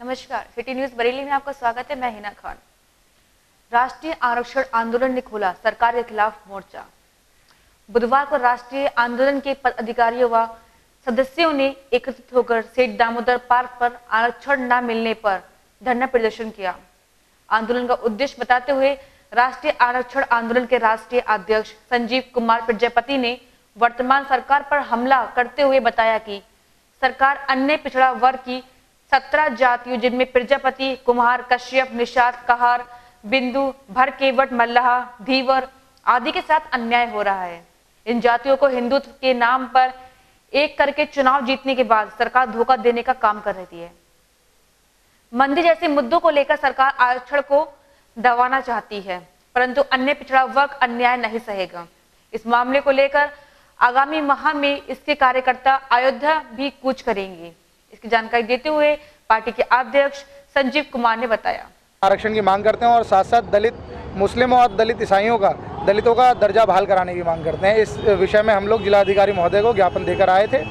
नमस्कार, city news Bareilly में आपका स्वागत है। मैं हिना खान। राष्ट्रीय आरक्षण आंदोलन ने खोला सरकार के खिलाफ मोर्चा। बुधवार को राष्ट्रीय आंदोलन के पदाधिकारियों व सदस्यों ने एकत्रित होकर सेठ दामोदर पार्क पर आरक्षण न मिलने पर धरना प्रदर्शन किया। आंदोलन का उद्देश्य बताते हुए राष्ट्रीय आरक्षण आंदोलन के राष्ट्रीय अध्यक्ष संजीव कुमार प्रजापति ने वर्तमान सरकार पर हमला करते हुए बताया कि सरकार अन्य पिछड़ा वर्ग की 17 जातियों जिनमें प्रजापति, कुम्हार, कश्यप, निषाद, कहार, बिंदु, भर, केवट, मल्लाह, धीवर आदि के साथ अन्याय हो रहा है। इन जातियों को हिंदुत्व के नाम पर एक करके चुनाव जीतने के बाद सरकार धोखा देने का काम कर रही है। मंदी जैसे मुद्दों को लेकर सरकार आरक्षण को दबाना चाहती है, परंतु अन्य पिछड़ा वर्ग अन्याय नहीं सहेगा। इस मामले को लेकर आगामी माह में इसके कार्यकर्ता अयोध्या भी कूच करेंगे। इसकी जानकारी देते हुए पार्टी के अध्यक्ष संजीव कुमार ने बताया, आरक्षण की मांग करते हैं और साथ साथ दलित मुस्लिमों और दलित दलितों का दर्जा बहाल कराने की मांग करते हैं। इस विषय में हम लोग जिलाधिकारी महोदय को ज्ञापन देकर आए थे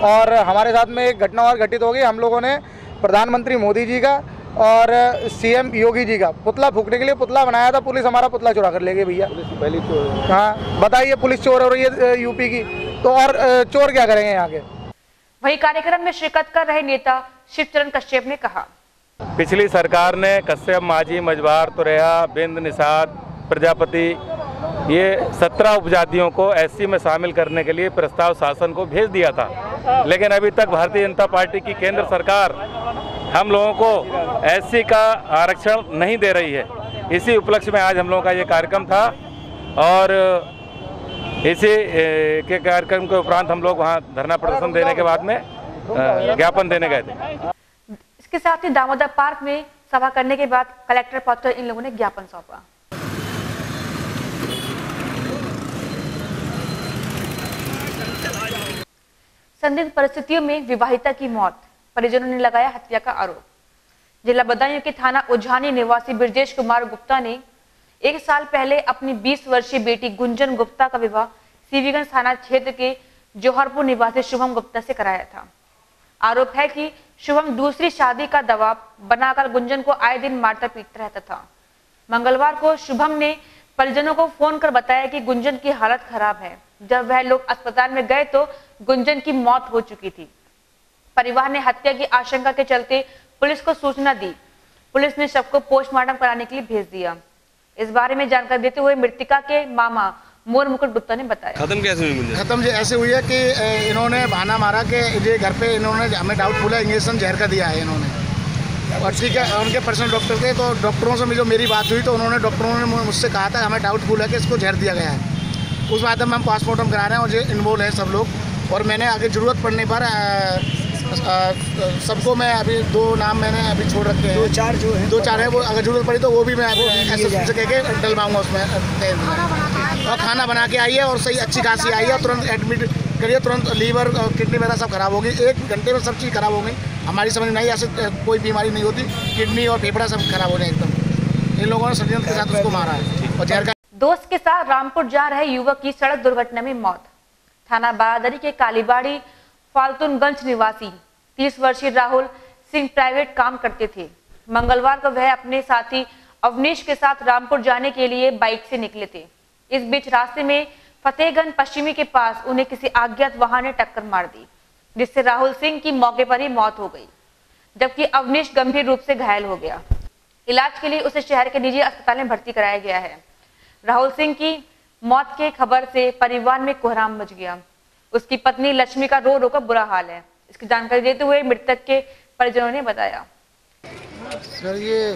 और हमारे साथ में एक घटना और घटित हो गई। हम लोगों ने प्रधानमंत्री मोदी जी का और सीएम योगी जी का पुतला फूकने के लिए पुतला बनाया था। पुलिस हमारा पुतला चुरा कर ले गई। भैया पहली चोर। हाँ बताइए, पुलिस चोर हो रही है यूपी की, तो और चोर क्या करेंगे यहाँ के। वही कार्यक्रम में शिरकत कर रहे नेता शिवचरण कश्यप ने कहा, पिछली सरकार ने कश्यप, माझी, मजबार, तुरैया, बिंद, निषाद, प्रजापति ये 17 उपजातियों को एससी में शामिल करने के लिए प्रस्ताव शासन को भेज दिया था, लेकिन अभी तक भारतीय जनता पार्टी की केंद्र सरकार हम लोगों को एससी का आरक्षण नहीं दे रही है। इसी उपलक्ष्य में आज हम लोगों का ये कार्यक्रम था और इसी के कार्यक्रम के उपरांत हम लोग वहाँ धरना प्रदर्शन देने के बाद में ज्ञापन देने गए थे। इसके साथ ही दामोदर पार्क में सभा करने के बाद कलेक्टर पहुंचकर इन लोगों ने ज्ञापन सौंपा। संदिग्ध परिस्थितियों में विवाहिता की मौत, परिजनों ने लगाया हत्या का आरोप। जिला बदायूं के थाना उझानी निवासी ब्रजेश कुमार गुप्ता ने 1 साल पहले अपनी 20 वर्षीय बेटी गुंजन गुप्ता का विवाह सीवीगंज थाना क्षेत्र के जौहरपुर निवासी शुभम गुप्ता से कराया था। आरोप है कि शुभम दूसरी शादी का दबाव बनाकर गुंजन को आए दिन मारता पीटता रहता था। मंगलवार को शुभम ने परिजनों को फोन कर बताया कि गुंजन की हालत खराब है। जब वह लोग अस्पताल में गए तो गुंजन की मौत हो चुकी थी। परिवार ने हत्या की आशंका के चलते पुलिस को सूचना दी। पुलिस ने शव को पोस्टमार्टम कराने के लिए भेज दिया। इस बारे में जानकारी देते हुए मृतका के मामा मोर मुकुट गुप्ता ने बताया, खत्म कैसे हुई? खत्म ऐसे हुई है कि इन्होंने बहाना मारा कि ये घर पे इन्होंने हमें डाउटफुल है इंजेक्शन जहर का दिया है इन्होंने। और ठीक है, उनके पर्सनल डॉक्टर थे तो डॉक्टरों से जो मेरी बात हुई तो उन्होंने डॉक्टरों ने मुझसे कहा था हमें डाउटफुल है कि इसको जहर दिया गया है। उस बाद में हम पोस्टमार्टम करा रहे हैं और ये इन्वॉल्व है सब लोग। और मैंने आगे ज़रूरत पड़ने पर सबको मैं अभी 2 नाम मैंने अभी छोड़ रखे हैं, 2 4 है वो अगर जरूरत पड़ी तो वो भी मैं ऐसे कह के डलवाऊँगा उसमें। और खाना बना के आई है और सही अच्छी खासी आई है, तुरंत एडमिट करिए, तुरंत लीवर और किडनी वगैरह सब खराब होगी। 1 घंटे में सब चीज़ खराब हो गई। हमारी समझ नहीं, ऐसे कोई बीमारी नहीं होती, किडनी और फेफड़ा सब खराब हो जाए एकदम। इन लोगों ने षड्यंत्र के साथ उसको मारा है। और जहर का दोस्त के साथ रामपुर जा रहे युवक की सड़क दुर्घटना में मौत। थाना बारादरी के कालीबाड़ी फाल्तुनगंज निवासी 30 वर्षीय राहुल सिंह प्राइवेट काम करते थे। मंगलवार को वह अपने साथी अवनीश के साथ रामपुर जाने के लिए बाइक से निकले थे। इस बीच रास्ते में फतेहगंज पश्चिमी के पास उन्हें किसी अज्ञात वाहन ने टक्कर मार दी, जिससे राहुल सिंह की मौके पर ही मौत हो गई, जबकि अवनीश गंभीर रूप से घायल हो गया। इलाज के लिए उसे शहर के निजी अस्पताल में भर्ती कराया गया है। राहुल सिंह की मौत के खबर से परिवार में कोहराम मच गया। उसकी पत्नी लक्ष्मी का रो रो कर बुरा हाल है। इसकी जानकारी देते हुए मृतक के परिजनों ने बताया, सर ये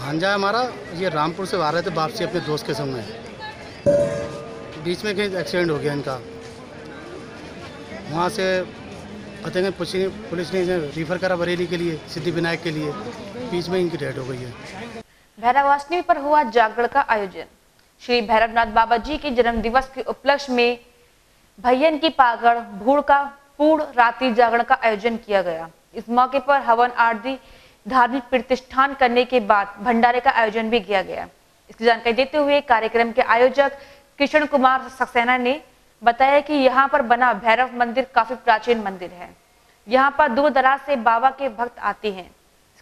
भांजा हमारा, ये रामपुर से आ रहे थे वापसी अपने दोस्त के संग में, बीच में कहीं एक्सीडेंट हो गया इनका। वहाँ से फतेहगंज पुलिस ने इन्हें रिफर करा बरेली के लिए, सिद्धि विनायक के लिए। बीच में इनकी डेथ हो गई है। भैरवाष्टमी पर हुआ जागरण का आयोजन। श्री भैरवनाथ बाबा जी के जन्म दिवस के उपलक्ष्य में भैयन की पागड़ भूड़ का पूर्ण रात्रि जागरण का आयोजन किया गया। इस मौके पर हवन आरती धार्मिक प्रतिष्ठान करने के बाद भंडारे का आयोजन भी किया गया। इसकी जानकारी देते हुए कार्यक्रम के आयोजक कृष्ण कुमार सक्सेना ने बताया कि यहाँ पर बना भैरव मंदिर काफी प्राचीन मंदिर है। यहाँ पर दूर दराज से बाबा के भक्त आते हैं।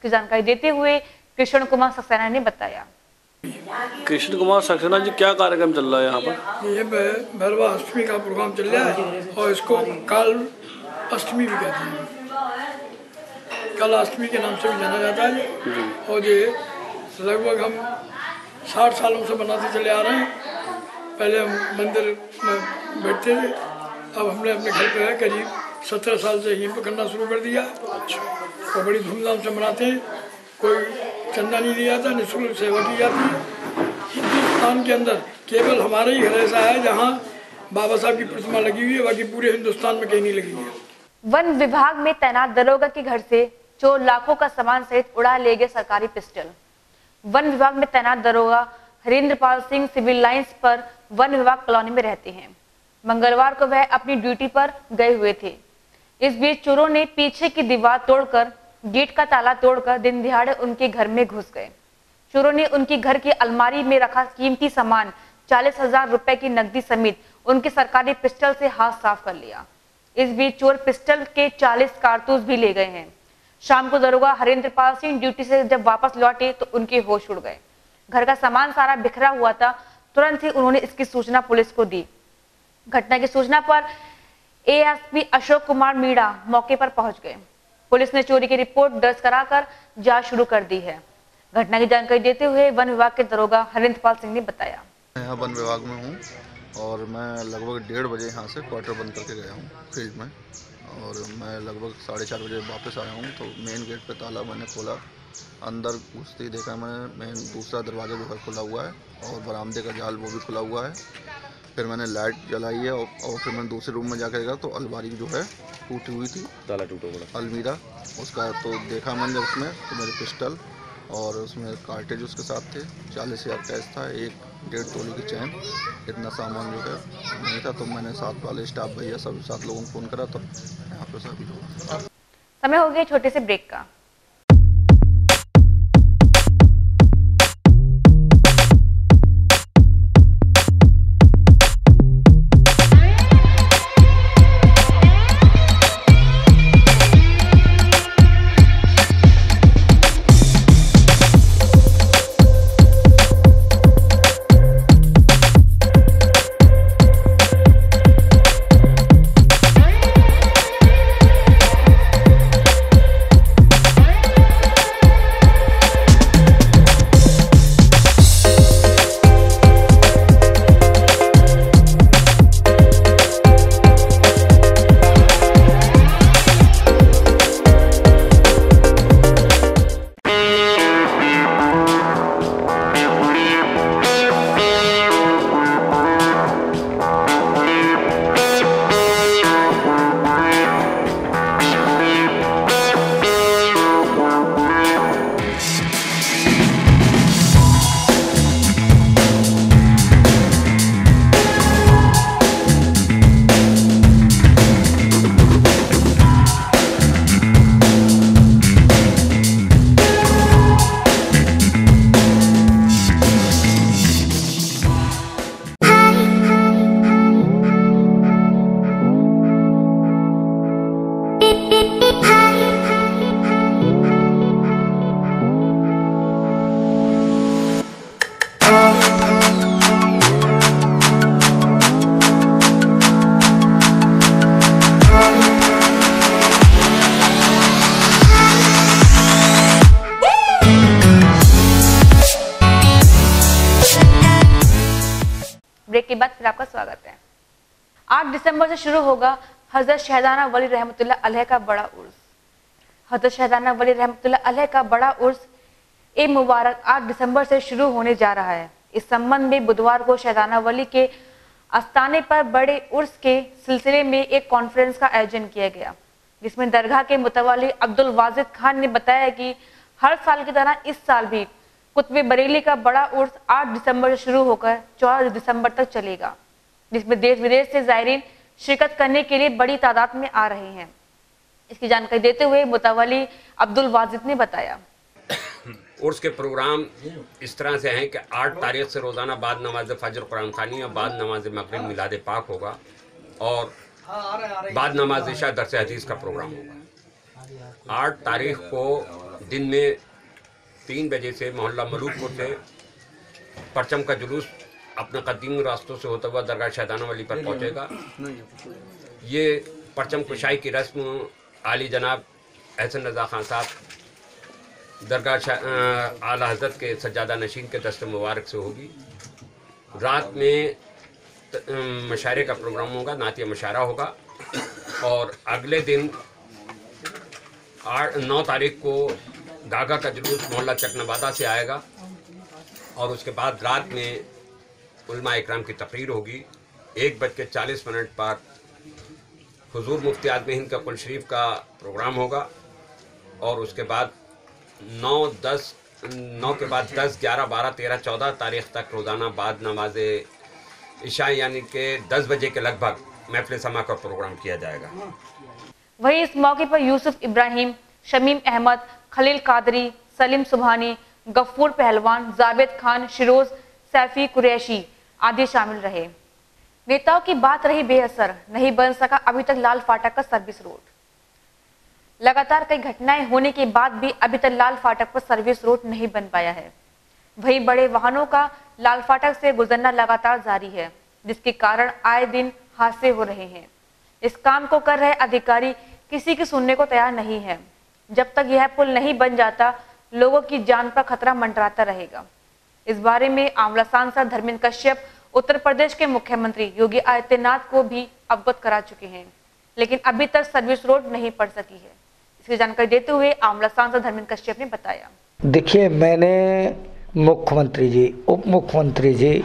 इसकी जानकारी देते हुए कृष्ण कुमार सक्सेना ने बताया। कृष्ण कुमार सक्सेना जी, क्या कार्यक्रम चल रहा है यहाँ पर? ये भैरवा अष्टमी का प्रोग्राम चल रहा है और इसको काल अष्टमी भी कहते हैं, काल अष्टमी के नाम से भी जाना जाता है। और ये लगभग हम 60 सालों से बनाते चले आ रहे हैं। पहले हम मंदिर में बैठते थे, अब हमने अपने घर पे करीब 17 साल से यहीं पर करना शुरू कर दिया और बड़ी धूमधाम से मनाते हैं। कोई चंदा नहीं दिया जाता, निःशुल्क सेवा की जाती है। हिंदुस्तान के अंदर केवल हमारा ही घर ऐसा है जहाँ बाबा साहब की प्रतिमा लगी हुई है, बाकी पूरे हिंदुस्तान में कहीं नहीं लगी है। वन विभाग में तैनात दरोगा के घर से चोर लाखों का सामान सहित उड़ा ले गए सरकारी पिस्टल। वन विभाग में तैनात दरोगा हरिंद्रपाल सिंह सिविल लाइंस पर वन विभाग कॉलोनी में रहते हैं। मंगलवार को वह अपनी ड्यूटी पर गए हुए थे। इस बीच चोरों ने पीछे की दीवार तोड़कर गेट का ताला तोड़कर दिन दिहाड़े उनके घर में घुस गए। चोरों ने उनकी घर की अलमारी में रखा कीमती सामान 40,000 रुपए की नकदी समेत उनके सरकारी पिस्टल से हाथ साफ कर लिया। इस बीच चोर पिस्टल के 40 कारतूस भी ले गए हैं। शाम को दरोगा हरिंद्रपाल सिंह ड्यूटी से जब वापस लौटे तो उनके होश उड़ गए। घर का सामान सारा बिखरा हुआ था। तुरंत ही उन्होंने इसकी सूचना पुलिस को दी। घटना की सूचना पर एएसपी अशोक कुमार मीणा मौके पर पहुंच गए। पुलिस ने चोरी की रिपोर्ट दर्ज कराकर जांच शुरू कर दी है। घटना की जानकारी देते हुए वन विभाग के दरोगा हरिंद्रपाल सिंह ने बताया। मैं यहाँ वन विभाग में हूँ और मैं लगभग 1:30 बजे यहाँ से क्वार्टर बंद करके गया हूँ फील्ड में, और मैं लगभग 4:30 बजे वापस आया हूँ तो मेन गेट पे ताला मैंने खोला। अंदर घुसते ही देखा मैंने मेन दूसरा दरवाज़ा जो है खुला हुआ है और बरामदे का जाल वो भी खुला हुआ है। फिर मैंने लाइट जलाई है और फिर मैंने दूसरे रूम में जाकर देखा तो अलमारी जो है टूटी हुई थी, ताला टूटा हुआ अलमीरा उसका। तो देखा मैंने उसमें तो मेरे पिस्टल और उसमें कार्टेज उसके साथ थे, 40,000 कैश था, 1.5 तोले की चैन, इतना सामान जो है नहीं था। तो मैंने साथ वाले स्टाफ भैया सब 7 लोगों को फ़ोन करा तो यहाँ पर सभी लोग। समय हो गया छोटे से ब्रेक का। ब्रेक के बाद फिर आपका स्वागत है। 8 दिसंबर से शुरू होगा हजरत शहदाना वली रहमतुल्लाह अलैह का बड़ा उर्स। हजरत शहदाना वली रहमतुल्लाह अलैह का बड़ा उर्स ए मुबारक 8 दिसंबर से शुरू होने जा रहा है। इस संबंध में बुधवार को शहदाना वली के आस्थाने पर बड़े उर्स के सिलसिले में एक कॉन्फ्रेंस का आयोजन किया गया, जिसमें दरगाह के मुतवल्ली अब्दुल वाजिद खान ने बताया कि हर साल की तरह इस साल भी कुतुब बरेली का बड़ा उर्स 8 दिसंबर से शुरू होकर 14 दिसंबर तक चलेगा, जिसमें देश विदेश से ज़ायरीन शिरकत करने के लिए बड़ी तादाद में आ रहे हैं। इसकी जानकारी देते हुए मुतवल्ली अब्दुल वाजिद ने बताया। उर्स के प्रोग्राम इस तरह से हैं कि 8 तारीख से रोज़ाना बाद नमाज फजर कुरान खानी और बाद नमाज मगरिब मिलाद पाक होगा और बाद नमाज इशा दरस हदीस का प्रोग्राम होगा। 8 तारीख को दिन में 3 बजे से मोहल्ला मलूकपुर से परचम का जुलूस अपने कदीम रास्तों से होता हुआ दरगाह शहदाना वाली पर पहुंचेगा। ये परचम कुशाई की रस्म आली जनाब एहसन रज़ा खान साहब दरगाह आला हज़रत के सज्जादा नशीन के दस्त मुबारक से होगी। रात में मशारे का प्रोग्राम होगा, नातिया मशारा होगा और अगले दिन 9 तारीख को गागा का जुलूस मोहल्ला चकनाबादा से आएगा और उसके बाद रात में उलमा इकराम की तकरीर होगी। 1:40 पर हुजूर मुफ्ती आज़म हिंद का कुल शरीफ का प्रोग्राम होगा और उसके बाद 9 के बाद 10, 11, 12, 13, 14 तारीख तक रोज़ाना बाद नमाज इशा यानी कि 10 बजे के लगभग महफिल समा का प्रोग्राम किया जाएगा। वहीं इस मौके पर यूसुफ इब्राहिम, शमीम अहमद, खलील कादरी, सलीम सुबहानी, गफ्फूर पहलवान, जावेद खान, शिरोज, सैफी कुरैशी आदि शामिल रहे। नेताओं की बात रही बेअसर, नहीं बन सका अभी तक लाल फाटक का सर्विस रोड। लगातार कई घटनाएं होने के बाद भी अभी तक लाल फाटक पर सर्विस रोड नहीं बन पाया है। वहीं बड़े वाहनों का लाल फाटक से गुजरना लगातार जारी है, जिसके कारण आए दिन हादसे हो रहे हैं। इस काम को कर रहे अधिकारी किसी की सुनने को तैयार नहीं है। जब तक यह पुल नहीं बन जाता, लोगों की जान पर खतरा मंडराता रहेगा। इस बारे में आंवला सांसद धर्मेंद्र कश्यप उत्तर प्रदेश के मुख्यमंत्री योगी आदित्यनाथ को भी अवगत करा चुके हैं, लेकिन अभी तक सर्विस रोड नहीं पड़ सकी है। इसकी जानकारी देते हुए आंवला सांसद धर्मेंद्र कश्यप ने बताया, देखिए, मैंने मुख्यमंत्री जी, उप मुख्यमंत्री जी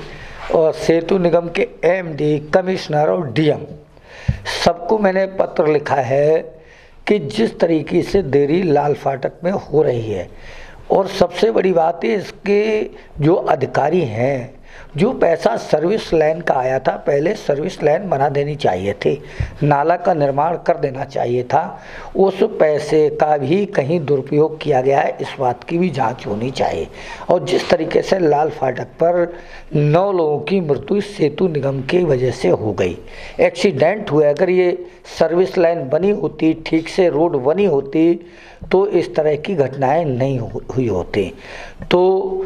और सेतु निगम के एमडी, कमिश्नर और डीएम सबको मैंने पत्र लिखा है कि जिस तरीके से देरी लाल फाटक में हो रही है, और सबसे बड़ी बात है इसके जो अधिकारी हैं, जो पैसा सर्विस लाइन का आया था, पहले सर्विस लाइन बना देनी चाहिए थी, नाला का निर्माण कर देना चाहिए था। उस पैसे का भी कहीं दुरुपयोग किया गया है, इस बात की भी जांच होनी चाहिए। और जिस तरीके से लाल फाटक पर 9 लोगों की मृत्यु सेतु निगम की वजह से हो गई, एक्सीडेंट हुए, अगर ये सर्विस लाइन बनी होती, ठीक से रोड बनी होती, तो इस तरह की घटनाएं नहीं हुई होती। तो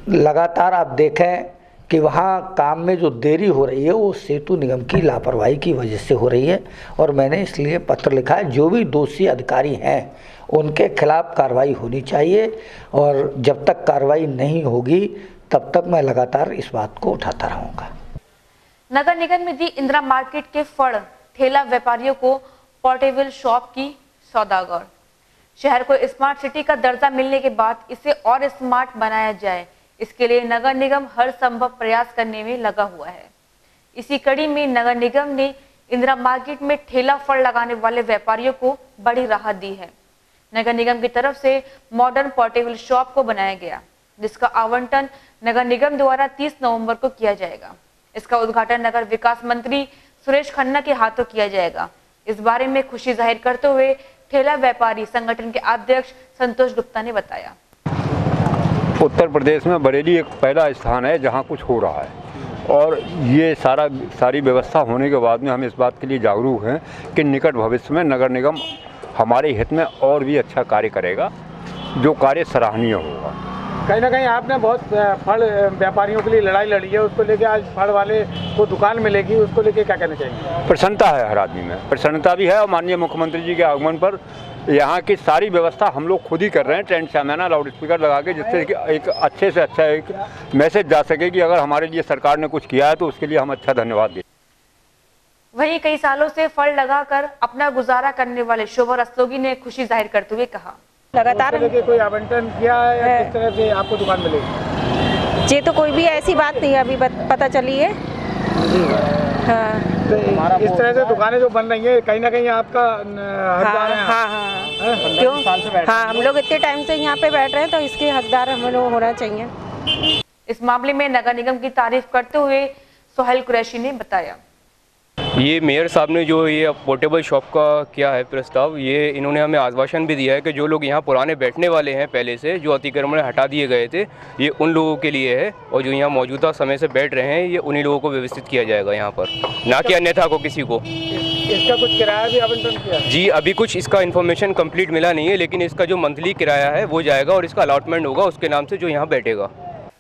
लगातार आप देखें कि वहाँ काम में जो देरी हो रही है वो सेतु निगम की लापरवाही की वजह से हो रही है, और मैंने इसलिए पत्र लिखा है, जो भी दोषी अधिकारी हैं उनके खिलाफ कार्रवाई होनी चाहिए, और जब तक कार्रवाई नहीं होगी तब तक मैं लगातार इस बात को उठाता रहूँगा। नगर निगम में दी इंदिरा मार्केट के फड़ ठेला व्यापारियों को पोर्टेबल शॉप की सौदागर। शहर को स्मार्ट सिटी का दर्जा मिलने के बाद इसे और स्मार्ट बनाया जाए, इसके लिए नगर निगम हर संभव प्रयास करने में लगा हुआ है। इसी कड़ी में नगर निगम ने इंदिरा मार्केट में ठेला फल लगाने वाले व्यापारियों को बड़ी राहत दी है। नगर निगम की तरफ से मॉडर्न पोर्टेबल शॉप को बनाया गया, जिसका आवंटन नगर निगम द्वारा 30 नवंबर को किया जाएगा। इसका उद्घाटन नगर विकास मंत्री सुरेश खन्ना के हाथों किया जाएगा। इस बारे में खुशी जाहिर करते हुए ठेला व्यापारी संगठन के अध्यक्ष संतोष गुप्ता ने बताया, उत्तर प्रदेश में बरेली एक पहला स्थान है जहां कुछ हो रहा है, और ये सारी व्यवस्था होने के बाद में हम इस बात के लिए जागरूक हैं कि निकट भविष्य में नगर निगम हमारे हित में और भी अच्छा कार्य करेगा, जो कार्य सराहनीय होगा। कहीं ना कहीं आपने बहुत फल व्यापारियों के लिए लड़ाई लड़ी है, उसको लेके आज फल वाले को दुकान मिलेगी, उसको लेके क्या कहना चाहिए? प्रसन्नता है, हर आदमी में प्रसन्नता भी है, और माननीय मुख्यमंत्री जी के आगमन पर यहाँ की सारी व्यवस्था हम लोग खुद ही कर रहे हैं, टेंट शामियाना लाउड स्पीकर लगा के, जिससे कि एक अच्छे से अच्छा एक मैसेज जा सके कि अगर हमारे लिए सरकार ने कुछ किया है तो उसके लिए हम अच्छा धन्यवाद दें। वहीं कई सालों से फल लगाकर अपना गुजारा करने वाले शोभा रस्तोगी ने खुशी जाहिर करते हुए कहा, लगातार कोई आवंटन किया है, किस तरह से आपको दुकान मिलेगी? जी, तो कोई भी ऐसी बात नहीं अभी पता चली है। हाँ, तो इस तरह से दुकानें जो बन रही है, कहीं ना कहीं आपका हकदार है। हाँ, क्यों? हाँ, हम लोग इतने टाइम से यहाँ पे बैठ रहे हैं, तो इसके हकदार हम लोग होना चाहिए। इस मामले में नगर निगम की तारीफ करते हुए सोहेल कुरैशी ने बताया, ये मेयर साहब ने जो ये पोर्टेबल शॉप का किया है प्रस्ताव, ये इन्होंने हमें आश्वासन भी दिया है कि जो लोग यहाँ पुराने बैठने वाले हैं पहले से, जो अतिक्रमण हटा दिए गए थे, ये उन लोगों के लिए है, और जो यहाँ मौजूदा समय से बैठ रहे हैं ये उन्हीं लोगों को व्यवस्थित किया जाएगा यहाँ पर, ना कि अन्यथा को किसी को। इसका कुछ किराया भी आवंटन किया है? जी अभी कुछ इसका इन्फॉर्मेशन कंप्लीट मिला नहीं है, लेकिन इसका जो मंथली किराया है वो जाएगा और इसका अलॉटमेंट होगा उसके नाम से जो यहाँ बैठेगा।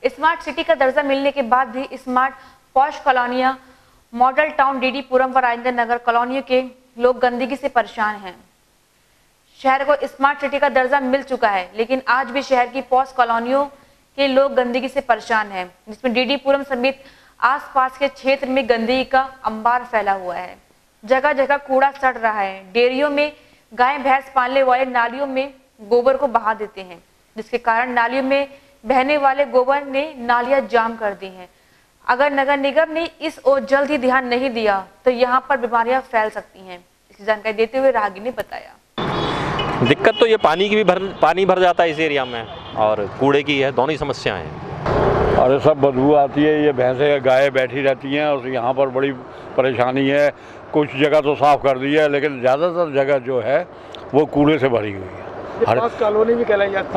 स्मार्ट सिटी का दर्जा मिलने के बाद भी स्मार्ट पॉश कॉलोनियां, मॉडल टाउन डीडी पुरम व राजेंद्र नगर कॉलोनियों के लोग गंदगी से परेशान हैं। शहर को स्मार्ट सिटी का दर्जा मिल चुका है, लेकिन आज भी शहर की पॉश कॉलोनियों के लोग गंदगी से परेशान हैं, जिसमें डीडी पुरम समेत आसपास के क्षेत्र में गंदगी का अंबार फैला हुआ है। जगह जगह कूड़ा सड़ रहा है। डेयरियों में गाय भैंस पालने वाले नालियों में गोबर को बहा देते हैं, जिसके कारण नालियों में बहने वाले गोबर ने नालियां जाम कर दी हैं। अगर नगर निगम ने इस ओर जल्द ही ध्यान नहीं दिया तो यहाँ पर बीमारियां फैल सकती हैं। इसकी जानकारी देते हुए राहगीर ने बताया, दिक्कत तो ये पानी की भी पानी भर जाता है इस एरिया में, और कूड़े की है, दोनों ही समस्याएं हैं। अरे सब बदबू आती है, ये भैंसें गायें बैठी रहती हैं और यहाँ पर बड़ी परेशानी है। कुछ जगह तो साफ़ कर दी है, लेकिन ज़्यादातर जगह जो है वो कूड़े से भरी हुई है। पास कॉलोनी भी कहलाई जाती है,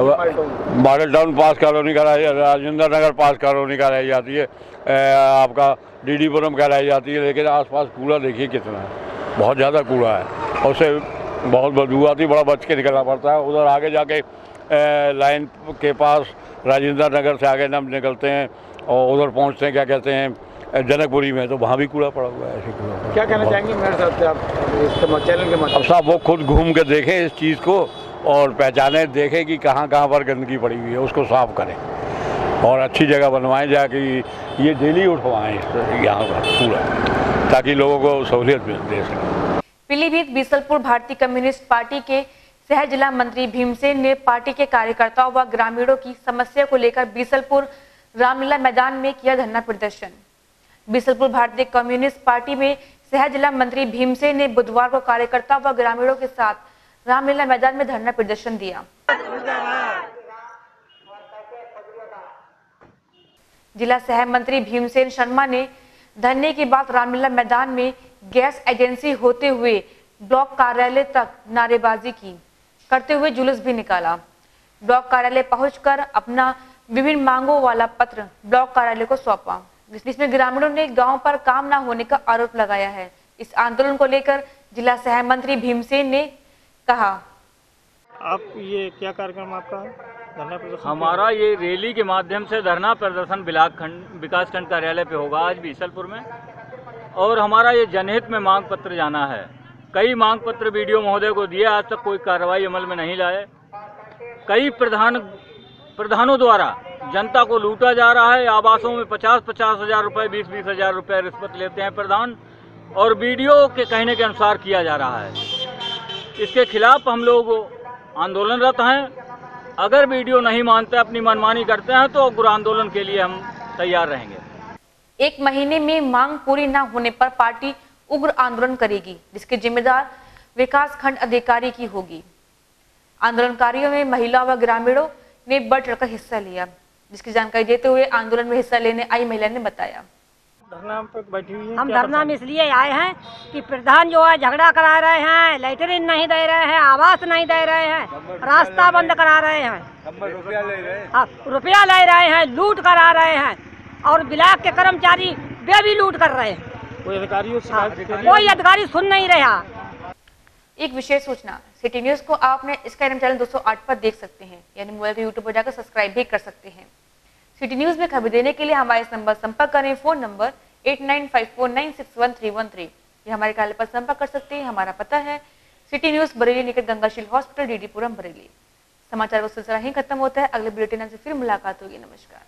मॉडल टाउन पास कॉलोनी कहलाई, राजेंद्र नगर पास कॉलोनी कहलाई जाती है, आपका डीडी पुरम कहलाई जाती है, लेकिन आसपास कूड़ा देखिए कितना है, बहुत ज़्यादा कूड़ा है और उससे बहुत बदबू आती है, बड़ा बच के निकलना पड़ता है। उधर आगे जाके लाइन के पास राजेंद्र नगर से आगे हम निकलते हैं और उधर पहुँचते हैं, क्या कहते हैं, जनकपुरी में, तो वहाँ भी कूड़ा पड़ा हुआ है। ऐसे कूड़ा क्या कहना चाहेंगे मेरे साहब से आप इस चैनल के माध्यम? अब साहब वो खुद घूम के देखें इस चीज़ को और पहचाने, देखें कि कहाँ कहाँ पर गंदगी पड़ी हुई है, उसको साफ करें और अच्छी जगह बनवाएं, जाके ये डेली उठवाएं यहाँ पर पूरा, ताकि लोगों को सहूलियत दे सकें। पीलीभीत बीसलपुर भारतीय कम्युनिस्ट पार्टी के सह जिला मंत्री भीमसेन ने पार्टी के कार्यकर्ताओं व ग्रामीणों की समस्या को लेकर बीसलपुर रामलीला मैदान में किया धरना प्रदर्शन। बीसलपुर भारतीय कम्युनिस्ट पार्टी में सह जिला मंत्री भीमसेन ने बुधवार को कार्यकर्ताओं व ग्रामीणों के साथ रामलीला मैदान में धरना प्रदर्शन दिया। जिला सह मंत्री भीमसेन शर्मा ने धरने के बाद रामलीला मैदान में गैस एजेंसी होते हुए ब्लॉक कार्यालय तक नारेबाजी की करते हुए जुलूस भी निकाला। ब्लॉक कार्यालय पहुंचकर अपना विभिन्न मांगों वाला पत्र ब्लॉक कार्यालय को सौंपा, जिसमें ग्रामीणों ने गांव पर काम न होने का आरोप लगाया है। इस आंदोलन को लेकर जिला सह मंत्री भीमसेन ने कहा, आप ये क्या कार्यक्रम आपका धरना प्रदर्शन? हमारा ये रैली के माध्यम से धरना प्रदर्शन विकास खंड कार्यालय पे होगा आज बीसलपुर में, और हमारा ये जनहित में मांग पत्र जाना है। कई मांग पत्र बीडीओ महोदय को दिए, आज तक कोई कार्रवाई अमल में नहीं लाए। कई प्रधानों द्वारा जनता को लूटा जा रहा है। आवासों में 50-50 हज़ार रुपये, 20-20 हज़ार रुपये रिश्वत लेते हैं प्रधान, और बीडीओ के कहने के अनुसार किया जा रहा है। इसके खिलाफ हम लोग आंदोलनरत हैं। अगर वीडियो नहीं मानते, अपनी मनमानी करते हैं, तो उग्र आंदोलन के लिए हम तैयार रहेंगे। 1 महीने में मांग पूरी न होने पर पार्टी उग्र आंदोलन करेगी, जिसके जिम्मेदार विकास खंड अधिकारी की होगी। आंदोलनकारियों में महिला व ग्रामीणों ने बढ़ चढ़कर हिस्सा लिया, जिसकी जानकारी देते हुए आंदोलन में हिस्सा लेने आई महिला ने बताया, धरना पर बैठी हुई है। हम धरना में इसलिए आए हैं कि प्रधान जो है झगड़ा करा रहे हैं, लैटरिन नहीं दे रहे हैं, आवास नहीं दे रहे हैं, रास्ता बंद करा रहे हैं, रुपया ले रहे हैं, लूट करा रहे हैं, और ब्लॉक के कर्मचारी वे भी लूट कर रहे हैं। कोई अधिकारी सुन नहीं रहा। एक विशेष सूचना, सिटी न्यूज को आपने इसका चैनल 208 पर देख सकते हैं, यानी मोबाइल के यूट्यूब पर जाकर सब्सक्राइब भी कर सकते हैं। सिटी न्यूज में खबर देने के लिए हमारे इस नंबर संपर्क करें। Phone number 8954961313। ये हमारे कार्यालय पर संपर्क कर सकते हैं। हमारा पता है सिटी न्यूज बरेली निकट गंगाशील हॉस्पिटल, डीडी पुरम, बरेली। समाचार का सिलसिला ही खत्म होता है। अगले बुलेटिन से फिर मुलाकात होगी। नमस्कार।